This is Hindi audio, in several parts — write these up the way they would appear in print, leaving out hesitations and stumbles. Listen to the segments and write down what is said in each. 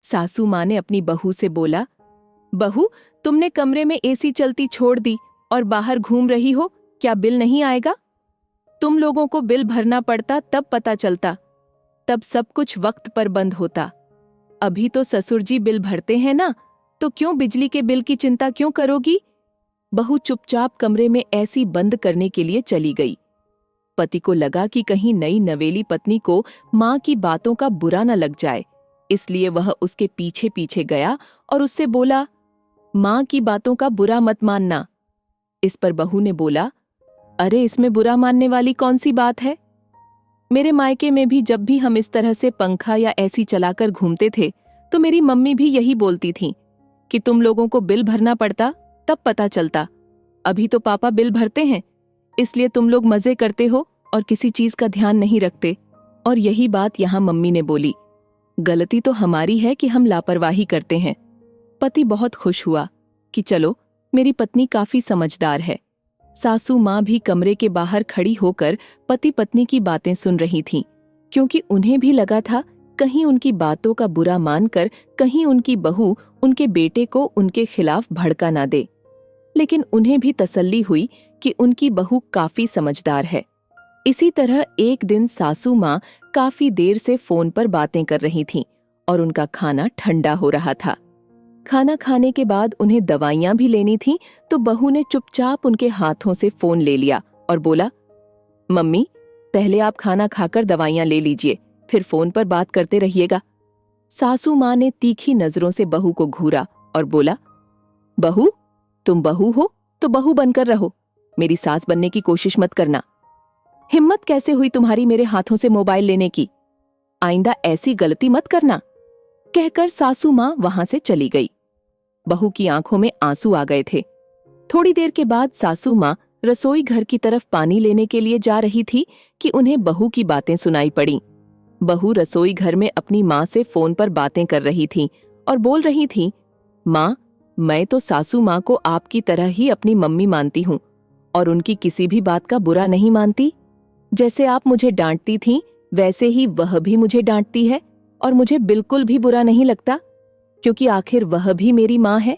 सासू माँ ने अपनी बहू से बोला, बहू, तुमने कमरे में एसी चलती छोड़ दी और बाहर घूम रही हो, क्या बिल नहीं आएगा? तुम लोगों को बिल भरना पड़ता तब पता चलता, तब सब कुछ वक्त पर बंद होता। अभी तो ससुर जी बिल भरते हैं ना, तो क्यों बिजली के बिल की चिंता क्यों करोगी? बहू चुपचाप कमरे में एसी बंद करने के लिए चली गई। पति को लगा कि कहीं नई नवेली पत्नी को माँ की बातों का बुरा न लग जाए, इसलिए वह उसके पीछे पीछे गया और उससे बोला, माँ की बातों का बुरा मत मानना। इस पर बहू ने बोला, अरे इसमें बुरा मानने वाली कौन सी बात है? मेरे मायके में भी जब भी हम इस तरह से पंखा या एसी चलाकर घूमते थे तो मेरी मम्मी भी यही बोलती थी कि तुम लोगों को बिल भरना पड़ता तब पता चलता। अभी तो पापा बिल भरते हैं, इसलिए तुम लोग मजे करते हो और किसी चीज का ध्यान नहीं रखते। और यही बात यहाँ मम्मी ने बोली, गलती तो हमारी है कि हम लापरवाही करते हैं। पति बहुत खुश हुआ कि चलो, मेरी पत्नी काफी समझदार है। सासू माँ भी कमरे के बाहर खड़ी होकर पति पत्नी की बातें सुन रही थीं, क्योंकि उन्हें भी लगा था कहीं उनकी बातों का बुरा मानकर कहीं उनकी बहू उनके बेटे को उनके खिलाफ भड़का ना दे। लेकिन उन्हें भी तसल्ली हुई कि उनकी बहू काफी समझदार है। इसी तरह एक दिन सासू माँ काफी देर से फोन पर बातें कर रही थीं और उनका खाना ठंडा हो रहा था। खाना खाने के बाद उन्हें दवाइयां भी लेनी थीं, तो बहू ने चुपचाप उनके हाथों से फोन ले लिया और बोला, मम्मी, पहले आप खाना खाकर दवाइयां ले लीजिए, फिर फोन पर बात करते रहिएगा। सासू माँ ने तीखी नजरों से बहू को घूरा और बोला, बहू, तुम बहू हो तो बहू बनकर रहो, मेरी सास बनने की कोशिश मत करना। हिम्मत कैसे हुई तुम्हारी मेरे हाथों से मोबाइल लेने की? आइंदा ऐसी गलती मत करना। कहकर सासू माँ वहां से चली गई। बहू की आंखों में आंसू आ गए थे। थोड़ी देर के बाद सासू माँ रसोई घर की तरफ पानी लेने के लिए जा रही थी कि उन्हें बहू की बातें सुनाई पड़ी। बहू रसोई घर में अपनी माँ से फोन पर बातें कर रही थी और बोल रही थी, माँ, मैं तो सासू माँ को आपकी तरह ही अपनी मम्मी मानती हूँ और उनकी किसी भी बात का बुरा नहीं मानती। जैसे आप मुझे डांटती थीं, वैसे ही वह भी मुझे डांटती है और मुझे बिल्कुल भी बुरा नहीं लगता, क्योंकि आखिर वह भी मेरी माँ है।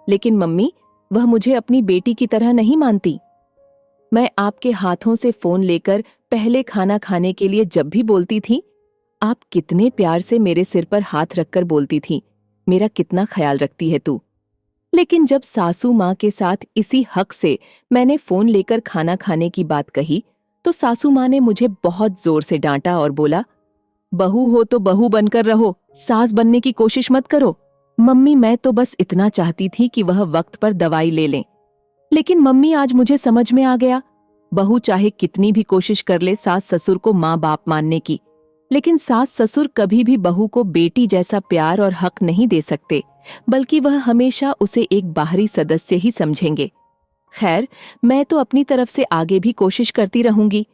लेकिन मम्मी, वह मुझे अपनी बेटी की तरह नहीं मानती। मैं आपके हाथों से फोन लेकर पहले खाना खाने के लिए जब भी बोलती थी, आप कितने प्यार से मेरे सिर पर हाथ रखकर बोलती थी, मेरा कितना ख्याल रखती है तू। लेकिन जब सासू माँ के साथ इसी हक से मैंने फोन लेकर खाना खाने की बात कही, तो सासू माँ ने मुझे बहुत जोर से डांटा और बोला, बहू हो तो बहू बनकर रहो, सास बनने की कोशिश मत करो। मम्मी, मैं तो बस इतना चाहती थी कि वह वक्त पर दवाई ले लें। लेकिन मम्मी, आज मुझे समझ में आ गया, बहू चाहे कितनी भी कोशिश कर ले सास ससुर को माँ बाप मानने की, लेकिन सास ससुर कभी भी बहू को बेटी जैसा प्यार और हक नहीं दे सकते, बल्कि वह हमेशा उसे एक बाहरी सदस्य ही समझेंगे। खैर, मैं तो अपनी तरफ से आगे भी कोशिश करती रहूंगी।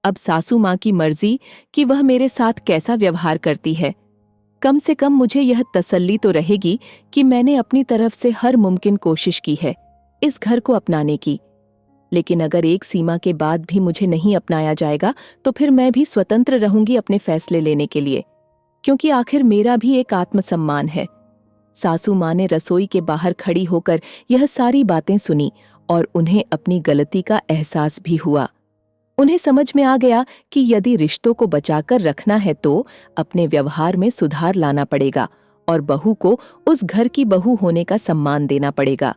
अब सासू माँ की मर्जी कि वह मेरे साथ कैसा व्यवहार करती है। कम से कम मुझे यह तसल्ली तो रहेगी कि मैंने अपनी तरफ से हर मुमकिन कोशिश की है इस घर को अपनाने की। लेकिन अगर एक सीमा के बाद भी मुझे नहीं अपनाया जाएगा तो फिर मैं भी स्वतंत्र रहूंगी अपने फैसले लेने के लिए, क्योंकि आखिर मेरा भी एक आत्मसम्मान है। सासू माँ ने रसोई के बाहर खड़ी होकर यह सारी बातें सुनी और उन्हें अपनी गलती का एहसास भी हुआ। उन्हें समझ में आ गया कि यदि रिश्तों को बचाकर रखना है तो अपने व्यवहार में सुधार लाना पड़ेगा और बहू को उस घर की बहू होने का सम्मान देना पड़ेगा,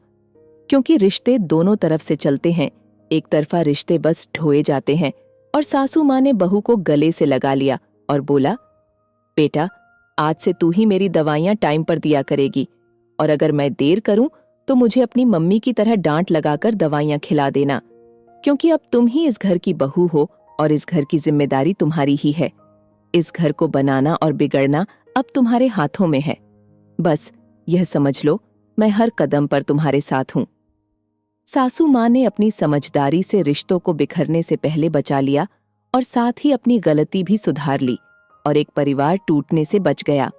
क्योंकि रिश्ते दोनों तरफ से चलते हैं, एक तरफा रिश्ते बस ढोए जाते हैं। और सासू माँ ने बहू को गले से लगा लिया और बोला, बेटा, आज से तू ही मेरी दवाइयाँ टाइम पर दिया करेगी, और अगर मैं देर करूं तो मुझे अपनी मम्मी की तरह डांट लगाकर दवाइयाँ खिला देना, क्योंकि अब तुम ही इस घर की बहू हो और इस घर की जिम्मेदारी तुम्हारी ही है। इस घर को बनाना और बिगड़ना अब तुम्हारे हाथों में है। बस यह समझ लो, मैं हर कदम पर तुम्हारे साथ हूं। सासू माँ ने अपनी समझदारी से रिश्तों को बिखरने से पहले बचा लिया और साथ ही अपनी गलती भी सुधार ली और एक परिवार टूटने से बच गया।